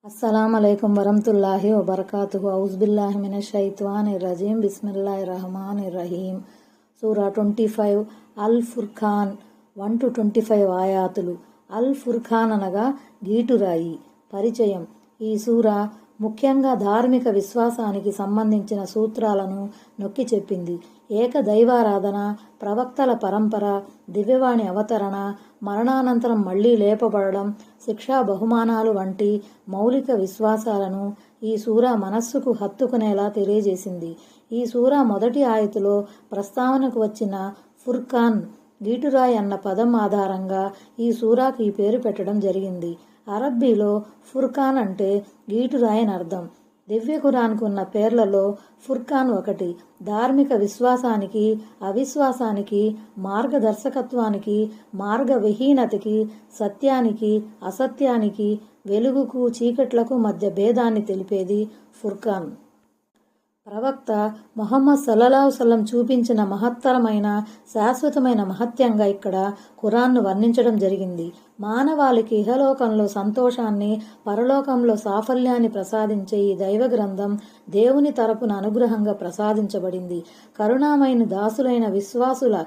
अस्सलामुअलैकुम वरहमतुल्लाहि वबरकातुहु औज़ुबिल्लाहि मिनश्शैतानिर्रजीम बिस्मिल्लाहिर्रहमानिर्रहीम సూరా 25 అల్ ఫుర్ఖాన్ 1-25 ఆయాతులు. అల్ ఫుర్ఖాన్ అనగా గీటురాయి. పరిచయం. ఈ సూరా ముఖ్యంగా ధార్మిక విశ్వాసానికి సంబంధించిన సూత్రాలను నొక్కి చెప్పింది. ఏక దైవారాధన, ప్రవక్తల పరంపర, దివ్యవాణి అవతరణ, మరణానంతరం మళ్లీ లేపబడడం, శిక్షా బహుమానాలు వంటి మౌలిక విశ్వాసాలను ఈ సూరా మనస్సుకు హత్తుకునేలా తెలియజేసింది. ఈ సూరా మొదటి ఆయతులో ప్రస్తావనకు వచ్చిన ఫుర్ఖాన్, గీటురాయి అన్న పదం ఆధారంగా ఈ సూరాకు ఈ పేరు పెట్టడం జరిగింది. అరబ్బీలో ఫుర్ఖాన్ అంటే గీటురాయి అని అర్థం. దివ్య ఖురాన్కు ఉన్న పేర్లలో ఫుర్ఖాన్ ఒకటి. ధార్మిక విశ్వాసానికి, అవిశ్వాసానికి, మార్గదర్శకత్వానికి, మార్గవిహీనతకి, సత్యానికి, అసత్యానికి, వెలుగుకు, చీకట్లకు మధ్య భేదాన్ని తెలిపేది ఫుర్ఖాన్. ప్రవక్త ముహమ్మద్ సల్లల్లాహు అలైహి వసల్లం చూపించిన మహత్తరమైన, శాశ్వతమైన మహత్యంగా ఇక్కడ ఖురాన్ను వర్ణించడం జరిగింది. మానవాళికి ఇహలోకంలో సంతోషాన్ని, పరలోకంలో సాఫల్యాన్ని ప్రసాదించే ఈ దైవ గ్రంథం దేవుని తరపున అనుగ్రహంగా ప్రసాదించబడింది. కరుణామయిన దాసులైన విశ్వాసుల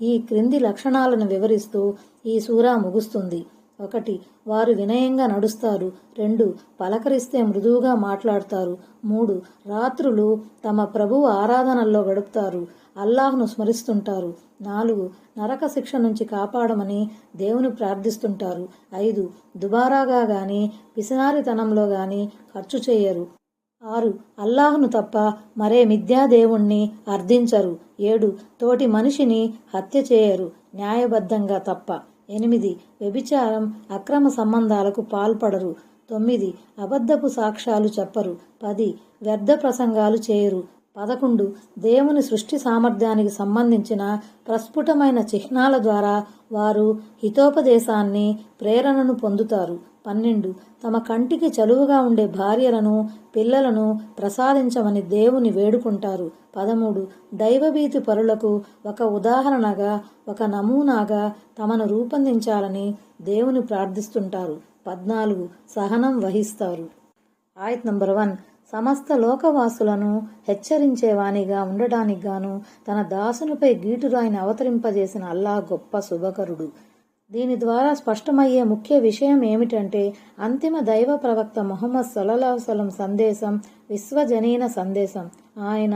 ఈ క్రింది లక్షణాలను వివరిస్తూ ఈ సూరా ముగుస్తుంది. 1. వారు వినయంగా నడుస్తారు. 2. పలకరిస్తే మృదువుగా మాట్లాడతారు. 3. రాత్రులు తమ ప్రభువు ఆరాధనల్లో గడుపుతారు. అల్లాహ్ను స్మరిస్తుంటారు. 4. నరక శిక్ష నుంచి కాపాడమని దేవుని ప్రార్థిస్తుంటారు. 5. దుబారాగా గాని, పిసినారితనంలో గాని ఖర్చు చేయరు. 6. అల్లాహ్ను తప్ప మరే మిథ్యాదేవుణ్ణి అర్థించరు. 7. తోటి మనిషిని హత్య చేయరు, న్యాయబద్ధంగా తప్ప. 8. వ్యభిచారం, అక్రమ సంబంధాలకు పాల్పడరు. 9. అబద్ధపు సాక్ష్యాలు చెప్పరు. 10. వ్యర్థ ప్రసంగాలు చేయరు. 11. దేవుని సృష్టి సామర్థ్యానికి సంబంధించిన ప్రస్ఫుటమైన చిహ్నాల ద్వారా వారు హితోపదేశాన్ని, ప్రేరణను పొందుతారు. 12. తమ కంటికి చలువుగా ఉండే భార్యలను, పిల్లలను ప్రసాదించమని దేవుని వేడుకుంటారు. 13. దైవభీతి పరులకు ఒక ఉదాహరణగా, ఒక నమూనాగా తమను రూపొందించాలని దేవుని ప్రార్థిస్తుంటారు. 14. సహనం వహిస్తారు. ఆయత్ నంబర్ 1. సమస్త లోకవాసులను హెచ్చరించేవానిగా ఉండటానికి గాను తన దాసునిపై గీటురాయిని అవతరింపజేసిన అల్లాహ్ గొప్ప శుభకరుడు. దీని ద్వారా స్పష్టమయ్యే ముఖ్య విషయం ఏమిటంటే, అంతిమ దైవ ప్రవక్త ముహమ్మద్ సల్లల్లాహు అలైహి వసల్లం సందేశం విశ్వజనీన సందేశం. ఆయన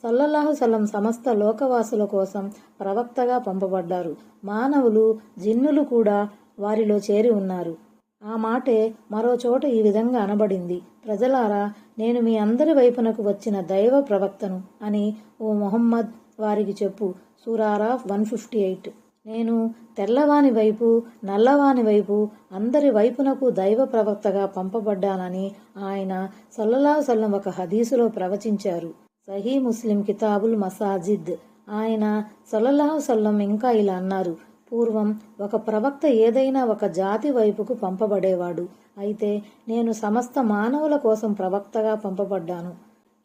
సల్లల్లాహు అలైహి వసల్లం సమస్త లోకవాసుల కోసం ప్రవక్తగా పంపబడ్డారు. మానవులు, జిన్నులు కూడా వారిలో చేరి ఉన్నారు. ఆ మాటే మరో చోట ఈ విధంగా అనబడింది: ప్రజలారా, నేను మీ అందరి వైపునకు వచ్చిన దైవ ప్రవక్తను అని ఓ ముహమ్మద్ వారికి చెప్పు. సూరా అరాఫ్ 158. నేను తెల్లవాని వైపు, నల్లవాని వైపు, అందరి వైపునకు దైవ ప్రవక్తగా పంపబడ్డానని ఆయన సల్లల్లాహు అలైహి వసల్లం ఒక హదీసులో ప్రవచించారు. సహీ ముస్లిం కితాబుల్ మసాజిద్. ఆయన సల్లల్లాహు అలైహి వసల్లం ఇంకా ఇలా అన్నారు: పూర్వం ఒక ప్రవక్త ఏదైనా ఒక జాతి వైపుకు పంపబడేవాడు. అయితే నేను సమస్త మానవుల కోసం ప్రవక్తగా పంపబడ్డాను.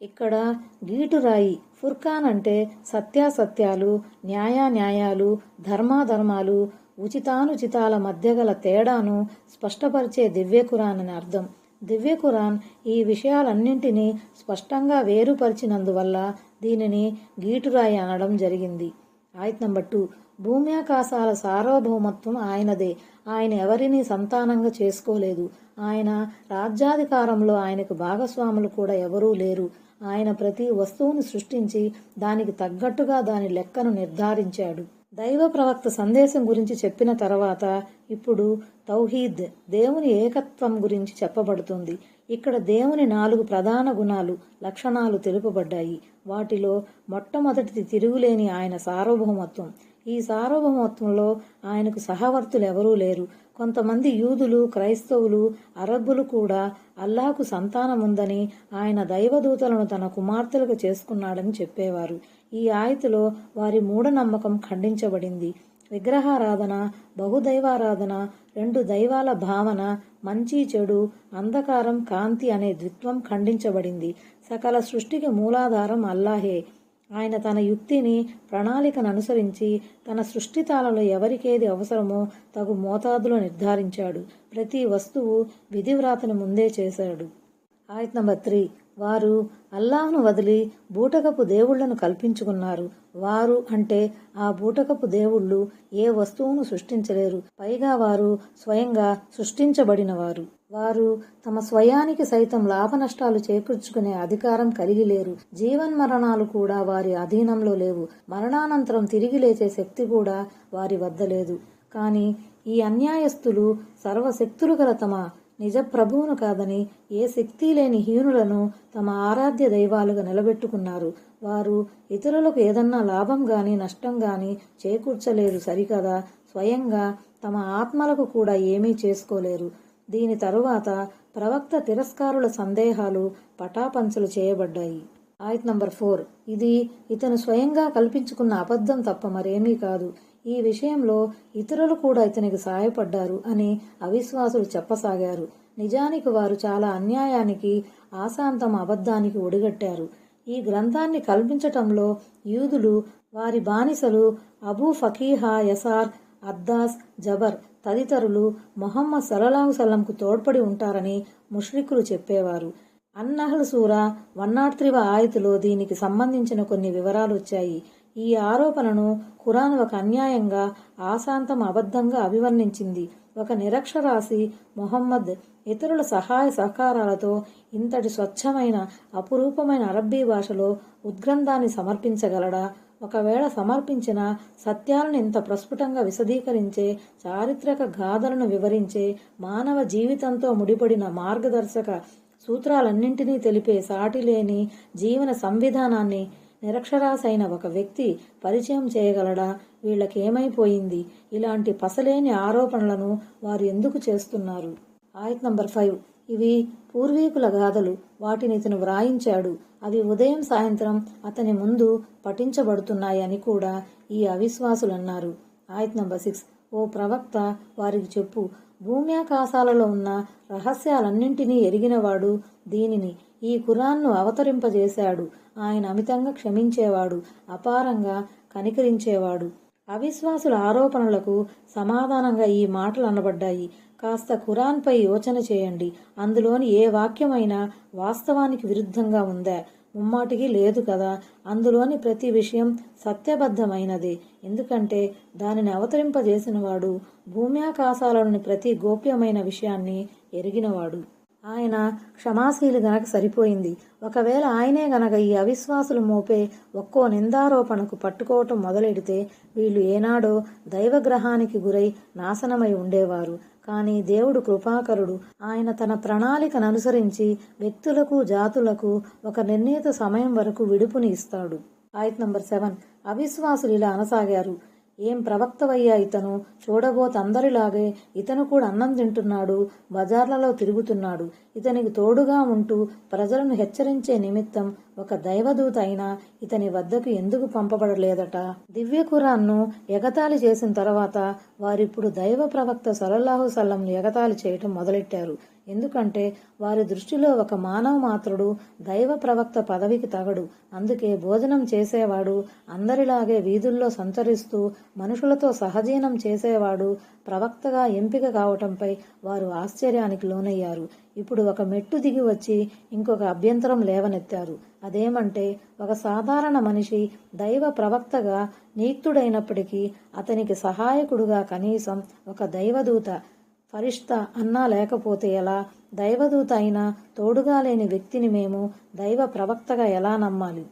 ఇక్కడ గీటురాయి ఫుర్ఖాన్ అంటే సత్యాసత్యాలు, న్యాయాన్యాయాలు, ధర్మాధర్మాలు, ఉచితానుచితాల మధ్య గల తేడాను స్పష్టపరిచే దివ్య ఖురాన్ అని అర్థం. దివ్య ఖురాన్ ఈ విషయాలన్నింటినీ స్పష్టంగా వేరుపరిచినందువల్ల దీనిని గీటురాయి అనడం జరిగింది. ఆయత్ నంబర్ 2. భూమి ఆకాశాల సార్వభౌమత్వం ఆయనదే. ఆయన ఎవరినీ సంతానంగా చేసుకోలేదు. ఆయన రాజ్యాధికారంలో ఆయనకు భాగస్వాములు కూడా ఎవరూ లేరు. ఆయన ప్రతి వస్తువును సృష్టించి దానికి తగ్గట్టుగా దాని లెక్కను నిర్ధారించాడు. దైవ ప్రవక్త సందేశం గురించి చెప్పిన తర్వాత ఇప్పుడు తౌహీద్, దేవుని ఏకత్వం గురించి చెప్పబడుతుంది. ఇక్కడ దేవుని 4 ప్రధాన గుణాలు, లక్షణాలు తెలుపబడ్డాయి. వాటిలో మొట్టమొదటిది తిరుగులేని ఆయన సార్వభౌమత్వం. ఈ సార్వభౌమత్వంలో ఆయనకు సహవర్తులు ఎవరూ లేరు. కొంతమంది యూదులు, క్రైస్తవులు, అరబ్బులు కూడా అల్లాహకు సంతానం ఉందని, ఆయన దైవదూతలను తన కుమార్తెలుగా చేసుకున్నాడని చెప్పేవారు. ఈ ఆయతులో వారి మూఢనమ్మకం ఖండించబడింది. విగ్రహారాధన, బహుదైవారాధన, 2 దైవాల భావన, మంచి చెడు, అంధకారం, కాంతి అనే ద్విత్వం ఖండించబడింది. సకల సృష్టికి మూలాధారం అల్లాహే. ఆయన తన యుక్తిని, ప్రణాళికను అనుసరించి తన సృష్టితాలలో ఎవరికేది అవసరమో తగు మోతాదులో నిర్ధారించాడు. ప్రతి వస్తువు విధివ్రాతను ముందే చేశాడు. ఆయత్ నంబర్ 3. వారు అల్లాహ్ను వదిలి బూటకపు దేవుళ్లను కల్పించుకున్నారు. వారు అంటే ఆ బూటకపు దేవుళ్ళు ఏ వస్తువును సృష్టించలేరు. పైగా వారు స్వయంగా సృష్టించబడినవారు. వారు తమ స్వయానికి సైతం లాభనష్టాలు చేకూర్చుకునే అధికారం కలిగి లేరు. జీవన్మరణాలు కూడా వారి అధీనంలో లేవు. మరణానంతరం తిరిగి లేచే శక్తి కూడా వారి వద్ద లేదు. కానీ ఈ అన్యాయస్తులు సర్వశక్తులు గల తమ నిజ ప్రభువును కాదని ఏ శక్తి లేని హీనులను తమ ఆరాధ్య దైవాలుగా నిలబెట్టుకున్నారు. వారు ఇతరులకు ఏదన్నా లాభం గాని నష్టం గాని చేకూర్చలేరు సరికదా, స్వయంగా తమ ఆత్మలకు కూడా ఏమీ చేసుకోలేరు. దీని తరువాత ప్రవక్త తిరస్కారుల సందేహాలు పటాపంచలు చేయబడ్డాయి. ఆయత్ నంబర్ 4. ఇది ఇతను స్వయంగా కల్పించుకున్న అబద్ధం తప్ప మరేమీ కాదు. ఈ విషయంలో ఇతరులు కూడా ఇతనికి సాయపడ్డారు అని అవిశ్వాసులు చెప్పసాగారు. నిజానికి వారు చాలా అన్యాయానికి, ఆశాంతం అబద్ధానికి ఒడిగట్టారు. ఈ గ్రంథాన్ని కల్పించటంలో యూదులు, వారి బానిసలు అబూ ఫకీహా, యసార్, అద్దాస్, జబర్ తదితరులు మొహమ్మద్ సల్లల్లాహు సల్లంకు తోడ్పడి ఉంటారని ముష్రికులు చెప్పేవారు. అన్-నహ్ల్ సూరా 103వ ఆయతులో దీనికి సంబంధించిన కొన్ని వివరాలు వచ్చాయి. ఈ ఆరోపణను ఖురాన్ ఒక అన్యాయంగా, ఆశాంతం అబద్ధంగా అభివర్ణించింది. ఒక నిరక్షరాసి మొహమ్మద్ ఇతరుల సహాయ సహకారాలతో ఇంతటి స్వచ్ఛమైన, అపురూపమైన అరబ్బీ భాషలో ఉద్గ్రంథాన్ని సమర్పించగలడా? ఒకవేళ సమర్పించిన సత్యాలను ఇంత ప్రస్ఫుటంగా విశదీకరించే, చారిత్రక గాథలను వివరించే, మానవ జీవితంతో ముడిపడిన మార్గదర్శక సూత్రాలన్నింటినీ తెలిపే సాటిలేని జీవన సంవిధానాన్ని నిరక్షరాసైన ఒక వ్యక్తి పరిచయం చేయగలడా? వీళ్ళకేమైపోయింది? ఇలాంటి పసలేని ఆరోపణలను వారు ఎందుకు చేస్తున్నారు? ఆయత్ నంబర్ 5. ఇవి పూర్వీకుల గాథలు. వాటిని ఇతను వ్రాయించాడు. అవి ఉదయం సాయంత్రం అతని ముందు పఠించబడుతున్నాయని కూడా ఈ అవిశ్వాసులన్నారు. ఆయత్ నంబర్ 6. ఓ ప్రవక్త, వారికి చెప్పు, భూమ్యాకాశాలలో ఉన్న రహస్యాలన్నింటినీ ఎరిగినవాడు దీనిని, ఈ ఖురాన్ను అవతరింపజేశాడు. ఆయన అమితంగా క్షమించేవాడు, అపారంగా కనికరించేవాడు. అవిశ్వాసుల ఆరోపణలకు సమాధానంగా ఈ మాటలు అనబడ్డాయి. కాస్త ఖురాన్పై యోచన చేయండి. అందులోని ఏ వాక్యమైనా వాస్తవానికి విరుద్ధంగా ఉందా? ముమ్మాటికి లేదు కదా. అందులోని ప్రతి విషయం సత్యబద్ధమైనదే. ఎందుకంటే దానిని అవతరింపజేసినవాడు భూమ్యాకాశాలలోని ప్రతి గోప్యమైన విషయాన్ని ఎరిగినవాడు. ఆయన క్షమాశీలి గనక సరిపోయింది. ఒకవేళ ఆయనే గనక ఈ అవిశ్వాసులు మోపే ఒక్కో నిందారోపణకు పట్టుకోవటం మొదలెడితే వీళ్ళు ఏనాడో దైవగ్రహానికి గురై నాశనమై ఉండేవారు. కానీ దేవుడు కృపాకరుడు. ఆయన తన ప్రణాళికను అనుసరించి వ్యక్తులకు, జాతులకు ఒక నిర్ణీత సమయం వరకు విడుపుని ఇస్తాడు. ఆయత్ నంబర్ 7. అవిశ్వాసులు ఇలా అనసాగారు, ఏం ప్రవక్తవయ్యా ఇతను? చూడబోత అందరిలాగే ఇతను కూడా అన్నం తింటున్నాడు, బజార్లలో తిరుగుతున్నాడు. ఇతనికి తోడుగా ఉంటూ ప్రజలను హెచ్చరించే నిమిత్తం ఒక దైవదూత అయినా ఇతని వద్దకు ఎందుకు పంపబడలేదట? దివ్య ఖురాన్ను ఎగతాళి చేసిన తర్వాత వారిప్పుడు దైవ ప్రవక్త సల్లల్లాహు సల్లంను ఎగతాళి చేయటం మొదలెట్టారు. ఎందుకంటే వారి దృష్టిలో ఒక మానవ మాత్రుడు దైవ ప్రవక్త పదవికి తగడు. అందుకే భోజనం చేసేవాడు, అందరిలాగే వీధుల్లో సంచరిస్తూ మనుషులతో సహజీవనం చేసేవాడు ప్రవక్తగా ఎంపిక కావటంపై వారు ఆశ్చర్యానికి లోనయ్యారు. ఇప్పుడు ఒక మెట్టు దిగి వచ్చి ఇంకొక అభ్యంతరం లేవనెత్తారు. అదేమంటే, ఒక సాధారణ మనిషి దైవ ప్రవక్తగా నియుక్తుడైనప్పటికీ అతనికి సహాయకుడుగా కనీసం ఒక దైవదూత, ఫరిష్తా అన్నా లేకపోతే ఎలా? దైవదూత అయినా తోడుగా లేని వ్యక్తిని మేము దైవ ప్రవక్తగా ఎలా నమ్మాలి?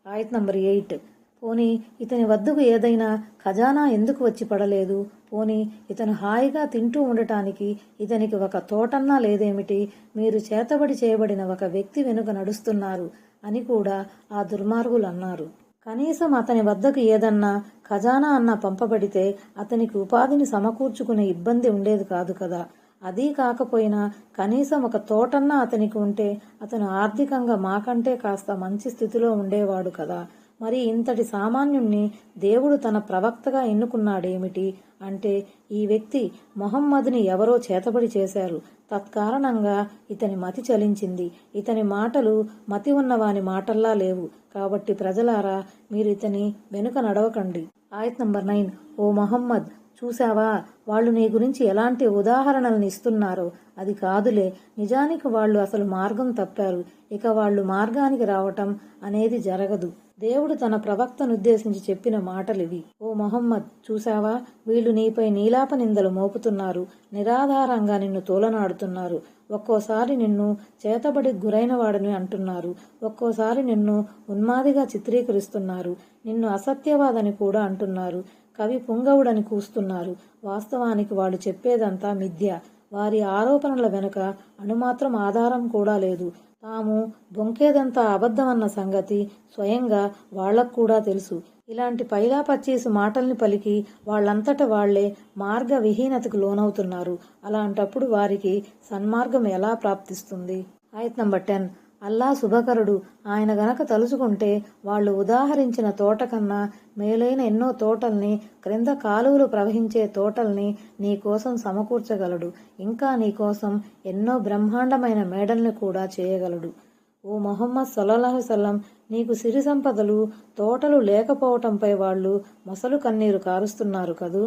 ఆయత్ నంబర్ 8. పోనీ ఇతని వద్దకు ఏదైనా ఖజానా ఎందుకు వచ్చి పడలేదు? పోనీ ఇతను హాయిగా తింటూ ఉండటానికి ఇతనికి ఒక తోటన్నా లేదేమిటి? మీరు చేతబడి చేయబడిన ఒక వ్యక్తి వెనుక నడుస్తున్నారు అని కూడా ఆ దుర్మార్గులు అన్నారు. కనీసం అతని వద్దకు ఏదన్నా ఖజానా అన్నా పంపబడితే అతనికి ఉపాధిని సమకూర్చుకునే ఇబ్బంది ఉండేది కాదు కదా. అదీ కాకపోయినా కనీసం ఒక తోటన్నా అతనికి ఉంటే అతను ఆర్థికంగా మాకంటే కాస్త మంచి స్థితిలో ఉండేవాడు కదా. మరి ఇంతటి సామాన్యుణ్ణి దేవుడు తన ప్రవక్తగా ఎన్నుకున్నాడేమిటి అంటే ఈ వ్యక్తి మొహమ్మద్ని ఎవరో చేతబడి చేశారు. తత్కారణంగా ఇతని మతి చలించింది. ఇతని మాటలు మతి ఉన్నవాని మాటల్లా లేవు. కాబట్టి ప్రజలారా, మీరు ఇతని వెనుక నడవకండి. ఆయత్ నంబర్ 9. ఓ మొహమ్మద్, చూశావా వాళ్ళు నీ గురించి ఎలాంటి ఉదాహరణలను ఇస్తున్నారో? అది కాదులే, నిజానికి వాళ్ళు అసలు మార్గం తప్పారు. ఇక వాళ్ళు మార్గానికి రావటం అనేది జరగదు. దేవుడు తన ప్రవక్తనుద్దేశించి చెప్పిన మాటలివి. ఓ మొహమ్మద్, చూశావా వీళ్ళు నీపై నీలాప నిందలు మోపుతున్నారు. నిరాధారంగా నిన్ను తోలనాడుతున్నారు. ఒక్కోసారి నిన్ను చేతబడికి గురైన వాడని అంటున్నారు. ఒక్కోసారి నిన్ను ఉన్మాదిగా చిత్రీకరిస్తున్నారు. నిన్ను అసత్యవాదని కూడా అంటున్నారు. కవి పుంగవుడని కూస్తున్నారు. వాస్తవానికి వాళ్ళు చెప్పేదంతా మిథ్య. వారి ఆరోపణల వెనుక అణుమాత్రం ఆధారం కూడా లేదు. తాము బొంకేదంతా అబద్ధమన్న సంగతి స్వయంగా వాళ్లకు కూడా తెలుసు. ఇలాంటి పైలా పచ్చీసు మాటల్ని పలికి వాళ్ళంతట వాళ్లే మార్గ విహీనతకు లోనవుతున్నారు. అలాంటప్పుడు వారికి సన్మార్గం ఎలా ప్రాప్తిస్తుంది? ఆయత్ నంబర్ 10. అల్లా శుభకరుడు. ఆయన గనక తలుచుకుంటే వాళ్ళు ఉదాహరించిన తోట కన్నా మేలైన ఎన్నో తోటల్ని, క్రింద కాలువలు ప్రవహించే తోటల్ని నీకోసం సమకూర్చగలడు. ఇంకా నీకోసం ఎన్నో బ్రహ్మాండమైన మేడల్ని కూడా చేయగలడు. ఓ మొహమ్మద్ సల్లల్లాహు అలైహి వసల్లం, నీకు సిరి సంపదలు, తోటలు లేకపోవటంపై వాళ్ళు మొసలు కన్నీరు కారుస్తున్నారు కదూ.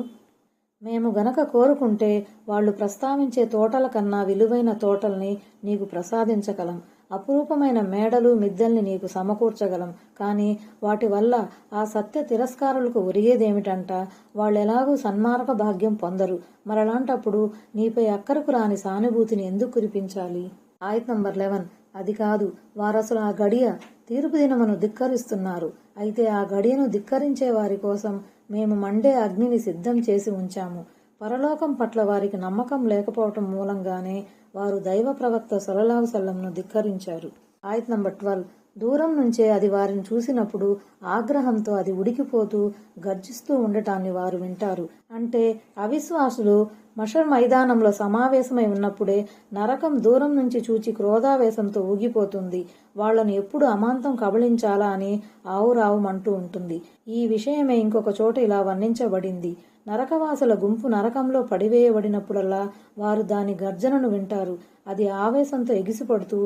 మేము గనక కోరుకుంటే వాళ్ళు ప్రస్తావించే తోటల కన్నా విలువైన తోటల్ని నీకు ప్రసాదించగలం. అపురూపమైన మేడలు, మిద్దెల్ని నీకు సమకూర్చగలం. కానీ వాటి వల్ల ఆ సత్య తిరస్కారులకు ఒరిగేదేమిటంట? వాళ్ళెలాగూ సన్మార్గ భాగ్యం పొందరు. మరలాంటప్పుడు నీపై అక్కరకు రాని సానుభూతిని ఎందుకు కురిపించాలి? ఆయత్ నంబర్ 11. అది కాదు, వారసలు ఆ గడియ తీర్పు దినమును ధిక్కరిస్తున్నారు. అయితే ఆ గడియను ధిక్కరించే వారి కోసం మేము మండే అగ్నిని సిద్ధం చేసి ఉంచాము. పరలోకం పట్ల వారికి నమ్మకం లేకపోవటం మూలంగానే వారు దైవ ప్రవక్త సల్లల్లాహు అలైహి వసల్లంను ధిక్కరించారు. ఆయత్ నంబర్ 12. దూరం నుంచే అది వారిని చూసినప్పుడు ఆగ్రహంతో అది ఉడికిపోతూ గర్జిస్తూ ఉండటాన్ని వారు వింటారు. అంటే అవిశ్వాసులు మషర్ మైదానంలో సమావేశమై ఉన్నప్పుడే నరకం దూరం నుంచి చూచి క్రోధావేశంతో ఊగిపోతుంది. వాళ్లను ఎప్పుడు అమాంతం కబళించాలా అని ఆవురావుమంటూ ఉంటుంది. ఈ విషయమే ఇంకొక చోట ఇలా వర్ణించబడింది. నరకవాసుల గుంపు నరకంలో పడివేయబడినప్పుడల్లా వారు దాని గర్జనను వింటారు. అది ఆవేశంతో ఎగిసిపడుతూ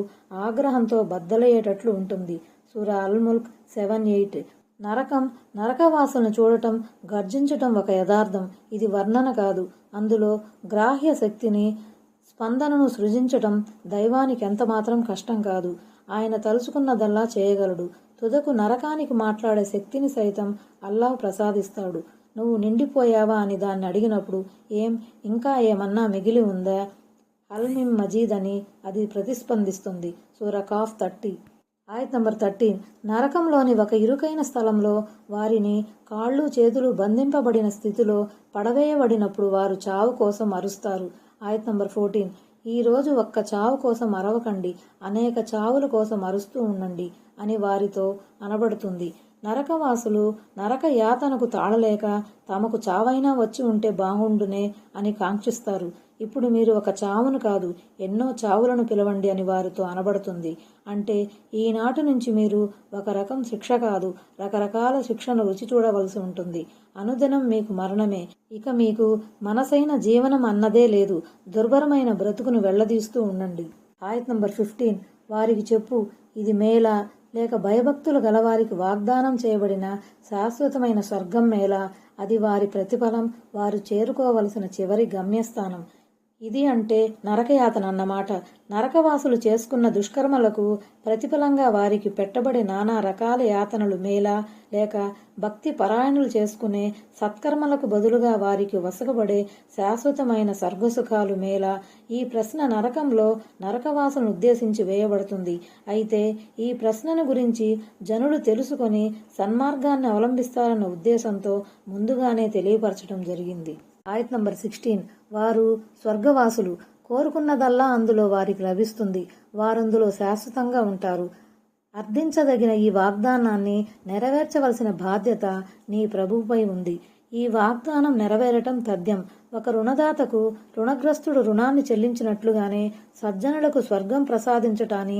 ఆగ్రహంతో బద్దలయ్యేటట్లు ఉంటుంది. సూరా అల్ ముల్క్ 7:8. నరకవాసులను చూడటం, గర్జించటం ఒక యథార్థం. ఇది వర్ణన కాదు. అందులో గ్రాహ్య శక్తిని, స్పందనను సృజించటం దైవానికి ఎంతమాత్రం కష్టం కాదు. ఆయన తలుచుకున్నదల్లా చేయగలడు. తుదకు నరకానికి మాట్లాడే శక్తిని సైతం అల్లాహ్ ప్రసాదిస్తాడు. నువ్వు నిండిపోయావా అని దాన్ని అడిగినప్పుడు ఇంకా ఏమన్నా మిగిలి ఉందా? అల్-మిమ్ మజీద్ అని అది ప్రతిస్పందిస్తుంది. సూరా కాఫ్ 30. ఆయత్ నంబర్ 13. నరకంలోని ఒక ఇరుకైన స్థలంలో వారిని కాళ్ళు చేతులు బంధింపబడిన స్థితిలో పడవేయబడినప్పుడు వారు చావు కోసం అరుస్తారు. ఆయత్ నంబర్ 14. ఈ రోజు ఒక్క చావు కోసం అరవకండి, అనేక చావుల కోసం అరుస్తూ ఉండండి అని వారితో అనబడుతుంది. నరకవాసులు నరక యాతనకు తాళలేక తమకు చావైనా వచ్చి ఉంటే బాగుండునే అని కాంక్షిస్తారు. ఇప్పుడు మీరు ఒక చావును కాదు, ఎన్నో చావులను పిలవండి అని వారితో అనబడుతుంది. అంటే ఈనాటి నుంచి మీరు ఒక రకం శిక్ష కాదు, రకరకాల శిక్షను రుచి చూడవలసి ఉంటుంది. అనుదినం మీకు మరణమే. ఇక మీకు మనసైన జీవనం అన్నదే లేదు. దుర్భరమైన బ్రతుకును వెళ్లదీస్తూ ఉండండి. ఆయత్ నంబర్ 15. వారికి చెప్పు, ఇది మేలా లేక భయభక్తులు గలవారికి వాగ్దానం చేయబడిన శాశ్వతమైన స్వర్గం మేలా? అది వారి ప్రతిఫలం, వారు చేరుకోవలసిన చివరి గమ్యస్థానం. ఇది అంటే నరకయాతన అన్నమాట. నరకవాసులు చేసుకున్న దుష్కర్మలకు ప్రతిఫలంగా వారికి పెట్టబడే నానా రకాల యాతనలు మేలా లేక భక్తి పరాయణులు చేసుకునే సత్కర్మలకు బదులుగా వారికి వసగబడే శాశ్వతమైన స్వర్గసుఖాలు మేలా? ఈ ప్రశ్న నరకంలో నరకవాసులను ఉద్దేశించి వేయబడుతుంది. అయితే ఈ ప్రశ్నను గురించి జనులు తెలుసుకొని సన్మార్గాన్ని అవలంబిస్తారన్న ఉద్దేశంతో ముందుగానే తెలియపరచడం జరిగింది. ఆయత్ నంబర్ 16. వారు స్వర్గవాసులు. కోరుకున్నదల్లా అందులో వారికి లభిస్తుంది. వారందులో శాశ్వతంగా ఉంటారు. అర్థించదగిన ఈ వాగ్దానాన్ని నెరవేర్చవలసిన బాధ్యత నీ ప్రభువుపై ఉంది. ఈ వాగ్దానం నెరవేరటం తథ్యం. ఒక రుణదాతకు రుణగ్రస్తుడు రుణాన్ని చెల్లించినట్లుగానే సజ్జనులకు స్వర్గం ప్రసాదించటాన్ని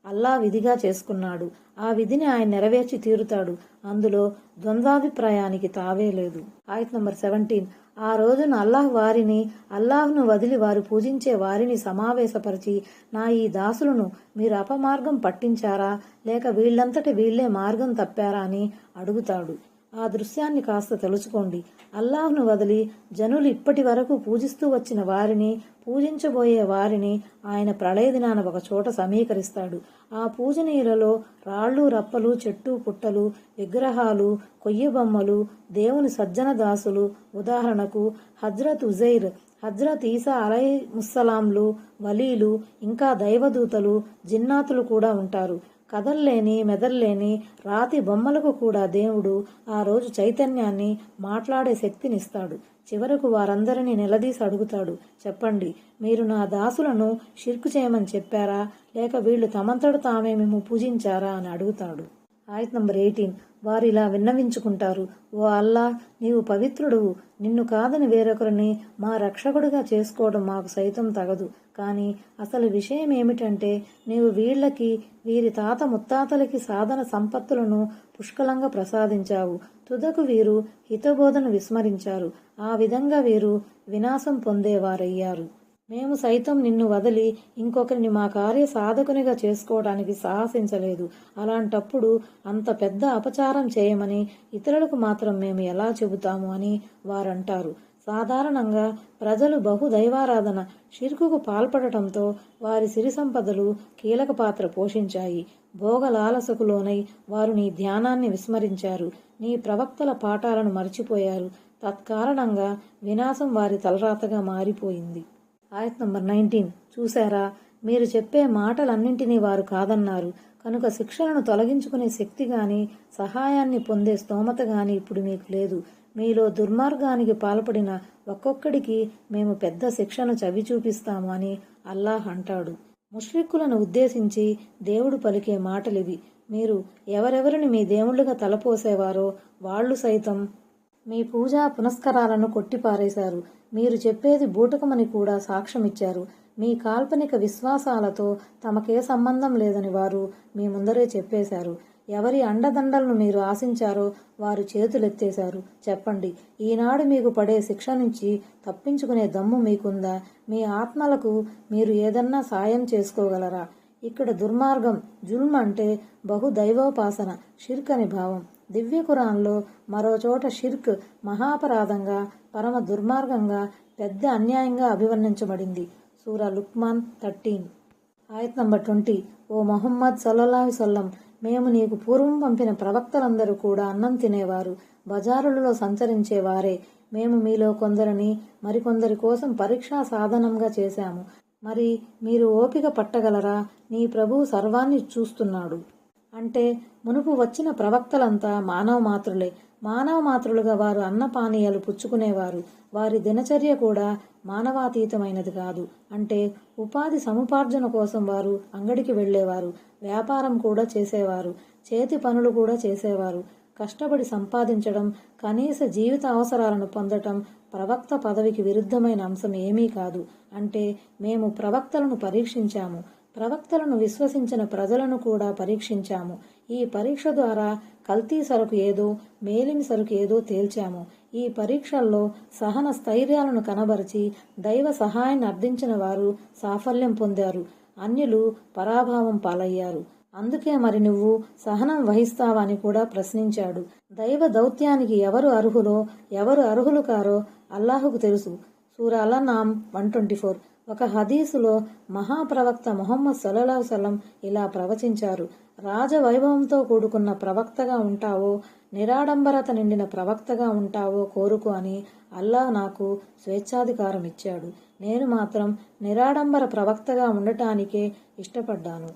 అల్లా విధిగా చేసుకున్నాడు. ఆ విధిని ఆయన నెరవేర్చి తీరుతాడు. అందులో ద్వంద్వాభిప్రాయానికి తావే లేదు. ఆయత్ నంబర్ 17. ఆ రోజున అల్లాహ్ వారిని, అల్లాహ్ను వదిలి వారు పూజించే వారిని సమావేశపరిచి, నా ఈ దాసులను మీరు అపమార్గం పట్టించారా లేక వీళ్లంతటి వీళ్లే మార్గం తప్పారా అని అడుగుతాడు. ఆ దృశ్యాన్ని కాస్త తెలుసుకోండి. అల్లాహ్ను వదిలి జనులు ఇప్పటి వరకు పూజిస్తూ వచ్చిన వారిని, పూజించబోయే వారిని ఆయన ప్రళయ దినాన ఒక చోట సమీకరిస్తాడు. ఆ పూజనీయులలో రాళ్ళు రప్పలు, చెట్టు పుట్టలు, విగ్రహాలు, కొయ్యబొమ్మలు, దేవుని సజ్జన దాసులు, ఉదాహరణకు హజ్రత్ ఉజైర్, హజ్రత్ ఈసా అలైహిస్సలాంలు, వలీలు, ఇంకా దైవదూతలు, జిన్నాతులు కూడా ఉంటారు. కదల్లేని మెదల్లేని రాతి బొమ్మలకు కూడా దేవుడు ఆ రోజు చైతన్యాన్ని, మాట్లాడే శక్తినిస్తాడు. చివరకు వారందరినీ నిలదీసి అడుగుతాడు, చెప్పండి, మీరు నా దాసులను షిర్కు చేయమని చెప్పారా లేక వీళ్లు తమంతట తామే మేము పూజించారా అని అడుగుతాడు. ఆయత్ నంబర్ 18. వారు ఇలా విన్నవించుకుంటారు, ఓ అల్లా, నీవు పవిత్రుడువు, నిన్ను కాదని వేరొకరిని మా రక్షకుడిగా చేసుకోవడం మాకు సైతం తగదు. కానీ అసలు విషయం ఏమిటంటే నీవు వీళ్లకి, వీరి తాత ముత్తాతలకి సాధన సంపత్తులను పుష్కలంగా ప్రసాదించావు. తుదకు వీరు హితబోధను విస్మరించారు. ఆ విధంగా వీరు వినాశం పొందేవారయ్యారు. మేము సైతం నిన్ను వదిలి ఇంకొకరిని మా కార్య సాధకునిగా చేసుకోవడానికి సాహసించలేదు. అలాంటప్పుడు అంత పెద్ద అపచారం చేయమని ఇతరులకు మాత్రం మేము ఎలా చెబుతాము అని వారంటారు. సాధారణంగా ప్రజలు బహుదైవారాధన, షిర్కుకు పాల్పడటంతో వారి సిరి సంపదలు కీలక పాత్ర పోషించాయి. భోగలాలసకు లోనై వారు నీ ధ్యానాన్ని విస్మరించారు, నీ ప్రవక్తల పాఠాలను మర్చిపోయారు. తత్కారణంగా వినాశం వారి తలరాతగా మారిపోయింది. ఆయత్ నంబర్ 19. చూశారా, మీరు చెప్పే మాటలన్నింటినీ వారు కాదన్నారు కనుక శిక్షలను తొలగించుకునే శక్తి గాని, సహాయాన్ని పొందే స్తోమత గాని ఇప్పుడు మీకు లేదు. మీలో దుర్మార్గానికి పాల్పడిన ఒక్కొక్కడికి మేము పెద్ద శిక్షను చవి చూపిస్తాము అని అల్లాహ్ అంటాడు. ముష్రిక్కులను ఉద్దేశించి దేవుడు పలికే మాటలివి. మీరు ఎవరెవరిని మీ దేవుళ్లుగా తలపోసేవారో వాళ్లు సైతం మీ పూజా పునస్కారాలను కొట్టిపారేశారు. మీరు చెప్పేది బూటకమని కూడా సాక్ష్యమిచ్చారు. మీ కాల్పనిక విశ్వాసాలతో తమకే సంబంధం లేదని వారు మీ ముందరే చెప్పేశారు. ఎవరి అండదండలను మీరు ఆశించారో వారు చేతులెత్తేశారు. చెప్పండి, ఈనాడు మీకు పడే శిక్ష నుంచి తప్పించుకునే దమ్ము మీకుందా? మీ ఆత్మలకు మీరు ఏదన్నా సాయం చేసుకోగలరా? ఇక్కడ దుర్మార్గం, జుల్మ్ అంటే బహుదైవోపాసన, షిర్క్ అని భావం. దివ్య ఖురాన్లో మరోచోట షిర్క్ మహాపరాధంగా, పరమ దుర్మార్గంగా, పెద్ద అన్యాయంగా అభివర్ణించబడింది. సూరా లుక్మాన్ 13. ఆయత్ నంబర్ 20. ఓ ముహమ్మద్ సల్లల్లాహు అలైహి వసల్లం, మేము నీకు పూర్వం పంపిన ప్రవక్తలందరూ కూడా అన్నం తినేవారు, బజారులలో సంచరించేవారే. మేము మీలో కొందరిని మరికొందరి కోసం పరీక్షా సాధనంగా చేశాము. మరి మీరు ఓపిక పట్టగలరా? నీ ప్రభువు సర్వాన్ని చూస్తున్నాడు. అంటే మునుపు వచ్చిన ప్రవక్తలంతా మానవ మాత్రులే. మానవ మాత్రులుగా వారు అన్నపానీయాలు పుచ్చుకునేవారు. వారి దినచర్య కూడా మానవాతీతమైనది కాదు. అంటే ఉపాధి సముపార్జన కోసం వారు అంగడికి వెళ్లేవారు, వ్యాపారం కూడా చేసేవారు, చేతి పనులు కూడా చేసేవారు. కష్టపడి సంపాదించడం, కనీస జీవిత అవసరాలను పొందటం ప్రవక్త పదవికి విరుద్ధమైన అంశం ఏమీ కాదు. అంటే మేము ప్రవక్తలను పరీక్షించాము, ప్రవక్తలను విశ్వసించిన ప్రజలను కూడా పరీక్షించాము. ఈ పరీక్ష ద్వారా కల్తీ సరుకు ఏదో, మేలిమి సరుకు ఏదో తేల్చాము. ఈ పరీక్షల్లో సహన స్థైర్యాలను కనబరిచి దైవ సహాయాన్ని అర్థించిన వారు సాఫల్యం పొందారు, అన్యులు పరాభావం పాలయ్యారు. అందుకే మరి నువ్వు సహనం వహిస్తావా అని కూడా ప్రశ్నించాడు. దైవ దౌత్యానికి ఎవరు అర్హులో, ఎవరు అర్హులు కారో అల్లాహుకు తెలుసు. సూరా అల్-అన్ఆమ్ 124. ఒక హదీసులో మహాప్రవక్త ముహమ్మద్ సల్లల్లాహు అలైహి వసల్లం ఇలా ప్రవచించారు, రాజవైభవంతో కూడుకున్న ప్రవక్తగా ఉంటావో, నిరాడంబరత నిండిన ప్రవక్తగా ఉంటావో కోరుకో అని అల్లాహ్ నాకు స్వేచ్ఛాధికారం ఇచ్చాడు. నేను మాత్రం నిరాడంబర ప్రవక్తగా ఉండటానికే ఇష్టపడ్డాను.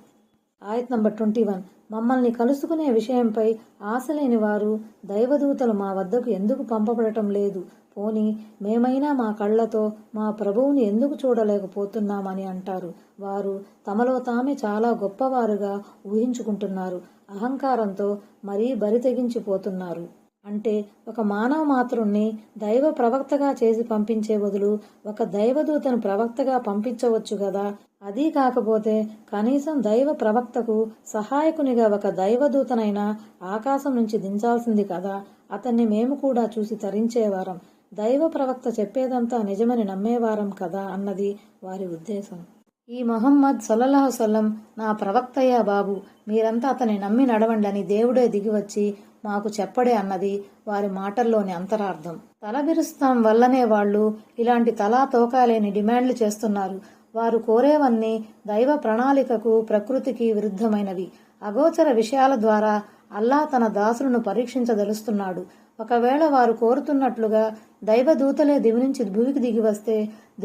ఆయత్ నంబర్ 21. మమ్మల్ని కలుసుకునే విషయంపై ఆశ లేని వారు దైవదూతలు మా వద్దకు ఎందుకు పంపబడటం లేదు? పోని మేమైనా మా కళ్లతో మా ప్రభువుని ఎందుకు చూడలేకపోతున్నామని అంటారు. వారు తమలో తామే చాలా గొప్పవారుగా ఊహించుకుంటున్నారు. అహంకారంతో మరీ బరి తెగించిపోతున్నారు. అంటే ఒక మానవ మాతృణ్ణి దైవ ప్రవక్తగా చేసి పంపించే బదులు ఒక దైవదూతను ప్రవక్తగా పంపించవచ్చు కదా. అదీ కాకపోతే కనీసం దైవ ప్రవక్తకు సహాయకునిగా ఒక దైవదూతనైనా ఆకాశం నుంచి దించాల్సింది కదా. అతన్ని మేము కూడా చూసి తరించేవారం, దైవ ప్రవక్త చెప్పేదంతా నిజమని నమ్మేవారం కదా అన్నది వారి ఉద్దేశం. ఈ మొహమ్మద్ సల్లల్లాహు సల్లం నా ప్రవక్తయ్యా బాబు, మీరంతా అతన్ని నమ్మి నడవండి అని దేవుడే దిగివచ్చి మాకు చెప్పడే అన్నది వారి మాటల్లోని అంతరార్థం. తలబిరుస్తాం వల్లనే వాళ్ళు ఇలాంటి తలా తోకాలేని డిమాండ్లు చేస్తున్నారు. వారు కోరేవన్నీ దైవ ప్రణాళికకు ప్రకృతికి విరుద్ధమైనవి. అగోచర విషయాల ద్వారా అల్లా తన దాసులను పరీక్షించదలుస్తున్నాడు. ఒకవేళ వారు కోరుతున్నట్లుగా దైవదూతలే దివి నుంచి భూమికి దిగి వస్తే,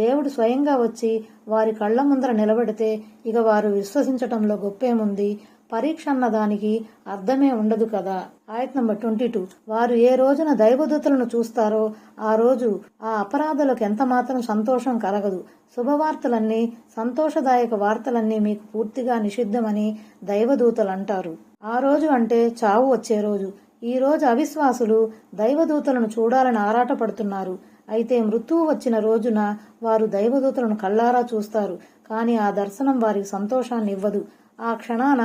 దేవుడు స్వయంగా వచ్చి వారి కళ్ల ముందర నిలబెడితే ఇక వారు విశ్వసించటంలో గొప్పేముంది? పరీక్ష అన్న దానికి అర్థమే ఉండదు కదా. ఆయత్ నంబర్ 22. వారు ఏ రోజున దైవదూతలను చూస్తారో ఆ రోజు ఆ అపరాధులకు ఎంత మాత్రం సంతోషం కలగదు. శుభవార్తలన్నీ, సంతోషదాయక వార్తలన్నీ మీకు పూర్తిగా నిషిద్ధమని దైవదూతలు అంటారు. ఆ రోజు అంటే చావు వచ్చే రోజు. ఈ రోజు అవిశ్వాసులు దైవదూతలను చూడాలని ఆరాటపడుతున్నారు. అయితే మృత్యువు వచ్చిన రోజున వారు దైవదూతలను కళ్ళారా చూస్తారు. కానీ ఆ దర్శనం వారికి సంతోషాన్ని ఇవ్వదు. ఆ క్షణాన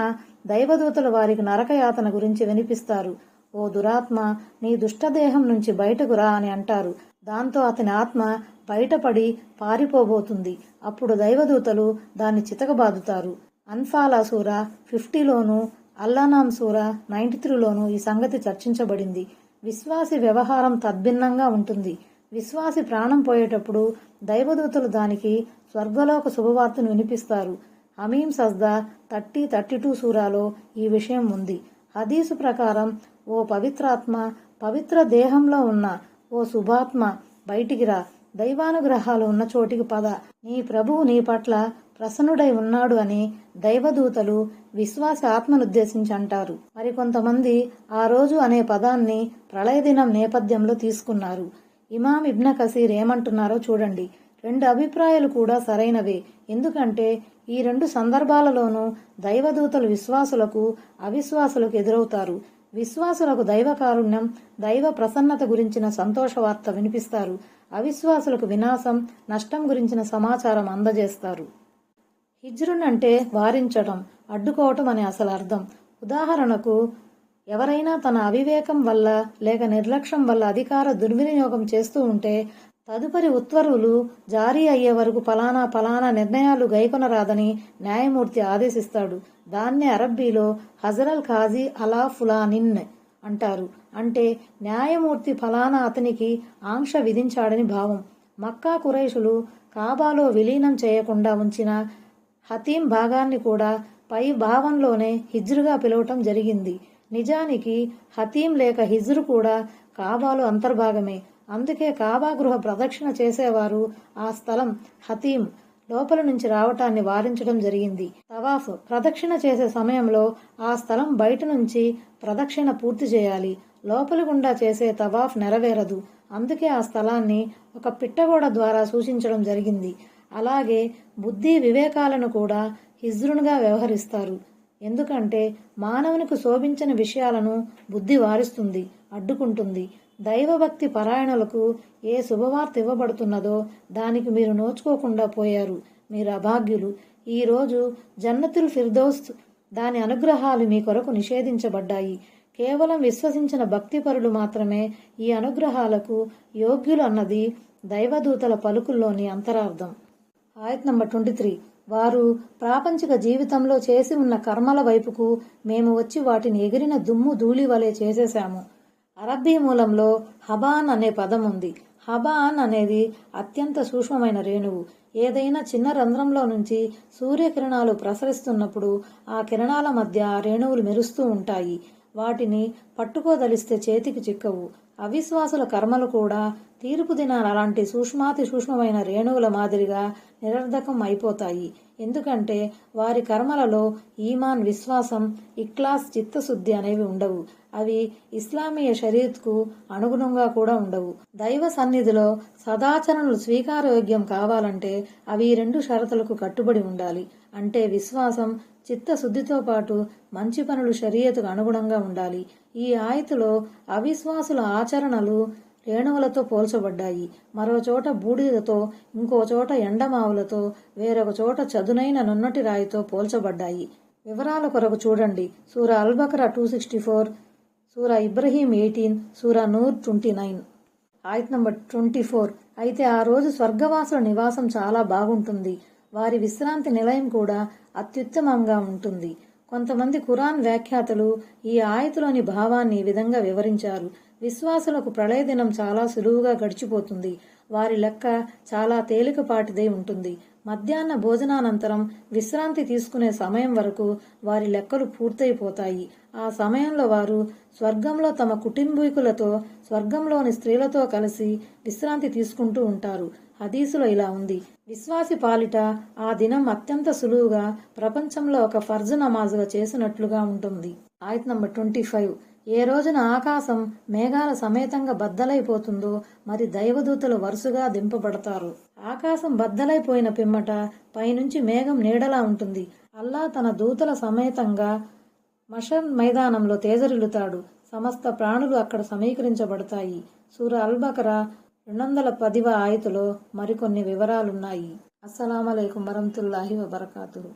దైవదూతలు వారికి నరకయాతన గురించి వినిపిస్తారు. ఓ దురాత్మ, నీ దుష్టదేహం నుంచి బయటకు రా అని అంటారు. దాంతో అతని ఆత్మ బయటపడి పారిపోబోతుంది. అప్పుడు దైవదూతలు దాన్ని చితకబాదుతారు. అన్ఫాలా సూర 50లోను, అల్లానాం సూర 93లోను ఈ సంగతి చర్చించబడింది. విశ్వాసి వ్యవహారం తద్భిన్నంగా ఉంటుంది. విశ్వాసి ప్రాణం పోయేటప్పుడు దైవదూతలు దానికి స్వర్గలోక శుభవార్తను వినిపిస్తారు. హమీం సజ్దా 30-32 సూరాలో ఈ విషయం ఉంది. హదీసు ప్రకారం, ఓ పవిత్రాత్మ, పవిత్ర దేహంలో ఉన్న ఓ శుభాత్మ బయటికి రా, దైవానుగ్రహాలు ఉన్న చోటికి పద, నీ ప్రభువు నీ పట్ల ప్రసన్నుడై ఉన్నాడు అని దైవదూతలు విశ్వాస ఆత్మనుద్దేశించి అంటారు. మరికొంతమంది ఆ రోజు అనే పదాన్ని ప్రళయ దినం నేపథ్యంలో తీసుకున్నారు. ఇమాం ఇబ్న కసీర్ ఏమంటున్నారో చూడండి. 2 అభిప్రాయాలు కూడా సరైనవే. ఎందుకంటే ఈ 2 సందర్భాలలోనూ దైవదూతలు విశ్వాసులకు, అవిశ్వాసులకు ఎదురవుతారు. విశ్వాసులకు దైవ కారుణ్యం, దైవ ప్రసన్నత గురించిన సంతోష వార్త వినిపిస్తారు. అవిశ్వాసులకు వినాశం, నష్టం గురించిన సమాచారం అందజేస్తారు. హిజ్రున్ అంటే వారించటం, అడ్డుకోవటం అని అసలు అర్థం. ఉదాహరణకు, ఎవరైనా తన అవివేకం వల్ల లేక నిర్లక్ష్యం వల్ల అధికార దుర్వినియోగం చేస్తూ ఉంటే తదుపరి ఉత్తర్వులు జారీ అయ్యే వరకు ఫలానా నిర్ణయాలు గైకొనరాదని న్యాయమూర్తి ఆదేశిస్తాడు. దాన్నే అరబ్బీలో హజరల్ ఖాజీ అలా ఫులానిన్ అంటారు. అంటే న్యాయమూర్తి ఫలానా అతనికి ఆంక్ష విధించాడని భావం. మక్కా కురైషులు కాబాలో విలీనం చేయకుండా ఉంచిన హతీం భాగాన్ని కూడా పై భావంలోనే హిజ్రుగా పిలవటం జరిగింది. నిజానికి హతీం లేక హిజ్రు కూడా కాబాలో అంతర్భాగమే. అందుకే కాబా గృహ ప్రదక్షిణ చేసేవారు ఆ స్థలం హతీం లోపల నుంచి రావటాన్ని వారించడం జరిగింది. తవాఫ్ ప్రదక్షిణ చేసే సమయంలో ఆ స్థలం బయట నుంచి ప్రదక్షిణ పూర్తి చేయాలి. లోపలి గుండా చేసే తవాఫ్ నెరవేరదు. అందుకే ఆ స్థలాన్ని ఒక పిట్టగోడ ద్వారా సూచించడం జరిగింది. అలాగే బుద్ధి వివేకాలను కూడా హిజ్రునుగా వ్యవహరిస్తారు. ఎందుకంటే మానవునికి శోభించని విషయాలను బుద్ధి వారిస్తుంది, అడ్డుకుంటుంది. దైవభక్తి పరాయణులకు ఏ శుభవార్త ఇవ్వబడుతున్నదో దానికి మీరు నోచుకోకుండా పోయారు. మీరు అభాగ్యులు. ఈరోజు జన్నతుల్ ఫిర్దౌస్ దాని అనుగ్రహాలు మీ కొరకు నిషేధించబడ్డాయి. కేవలం విశ్వసించిన భక్తిపరులు మాత్రమే ఈ అనుగ్రహాలకు యోగ్యులు అన్నది దైవదూతల పలుకుల్లోని అంతరార్థం. ఆయత్ నంబర్ 23. వారు ప్రాపంచిక జీవితంలో చేసి ఉన్న కర్మల వైపుకు మేము వచ్చి వాటిని ఎగిరిన దుమ్ము ధూళి వలె చేసేశాము. అరబ్బీ మూలంలో హబాన్ అనే పదం ఉంది. హబాన్ అనేది అత్యంత సూక్ష్మమైన రేణువు. ఏదైనా చిన్న రంధ్రంలో నుంచి సూర్యకిరణాలు ప్రసరిస్తున్నప్పుడు ఆ కిరణాల మధ్య ఆ రేణువులు మెరుస్తూ ఉంటాయి. వాటిని పట్టుకోదలిస్తే చేతికి చిక్కవు. అవిశ్వాసుల కర్మలు కూడా తీర్పు దినాన అలాంటి సూక్ష్మాతి సూక్ష్మమైన రేణువుల మాదిరిగా నిరర్ధకం అయిపోతాయి. ఎందుకంటే వారి కర్మలలో ఈమాన్, విశ్వాసం, ఇఖ్లాస్, చిత్తశుద్ధి అనేవి ఉండవు. అవి ఇస్లామీయ షరీయత్కు అనుగుణంగా కూడా ఉండవు. దైవ సన్నిధిలో సదాచరణలు స్వీకారయోగ్యం కావాలంటే అవి 2 షరతులకు కట్టుబడి ఉండాలి. అంటే విశ్వాసం, చిత్తశుద్ధితో పాటు మంచి పనులు షరీయతుకు అనుగుణంగా ఉండాలి. ఈ ఆయతులో అవిశ్వాసుల ఆచరణలు రేణువులతో పోల్చబడ్డాయి. మరో చోట బూడిదతో, ఇంకో చోట ఎండమావులతో, వేరొక చోట చదునైన నున్నటి రాయితో పోల్చబడ్డాయి. వివరాల కొరకు చూడండి సూరా అల్-బకరా 264, సూరా ఇబ్రహీం 18, సూరా నూర్ 29. ఆయత్ నంబర్ 24. అయితే ఆ రోజు స్వర్గవాసుల నివాసం చాలా బాగుంటుంది, వారి విశ్రాంతి నిలయం కూడా అత్యుత్తమంగా ఉంటుంది. కొంతమంది ఖురాన్ వ్యాఖ్యాతలు ఈ ఆయతులోని భావాన్ని ఈ విధంగా వివరించారు. విశ్వాసులకు ప్రళయ దినం చాలా సులువుగా గడిచిపోతుంది. వారి లెక్క చాలా తేలికపాటిదై ఉంటుంది. మధ్యాహ్న భోజనానంతరం విశ్రాంతి తీసుకునే సమయం వరకు వారి లెక్కలు పూర్తయిపోతాయి. ఆ సమయంలో వారు స్వర్గంలో తమ కుటుంబీకులతో, స్వర్గంలోని స్త్రీలతో కలిసి విశ్రాంతి తీసుకుంటూ ఉంటారు. హదీసులో ఇలా ఉంది: విశ్వాసి పాలిట ఆ దినం అత్యంత సులువుగా ప్రపంచంలో ఒక ఫర్జు నమాజుగా చేసినట్లుగా ఉంటుంది. ఆయత్ నంబర్ 25. ఏ రోజున ఆకాశం మేఘాల సమేతంగా బద్దలైపోతుందో మరి దైవదూతలు వరుసగా దింపబడతారు. ఆకాశం బద్దలైపోయిన పిమ్మట పైనుంచి మేఘం నీడలా ఉంటుంది. అల్లా తన దూతల సమేతంగా మషర్ మైదానంలో తేజరిల్లుతాడు. సమస్త ప్రాణులు అక్కడ సమీకరించబడతాయి. సూరా అల్-బకరా 210వ ఆయతులో మరికొన్ని వివరాలున్నాయి. అస్సలాము అలైకుం వరహ్మతుల్లాహి వబరకాతుహు.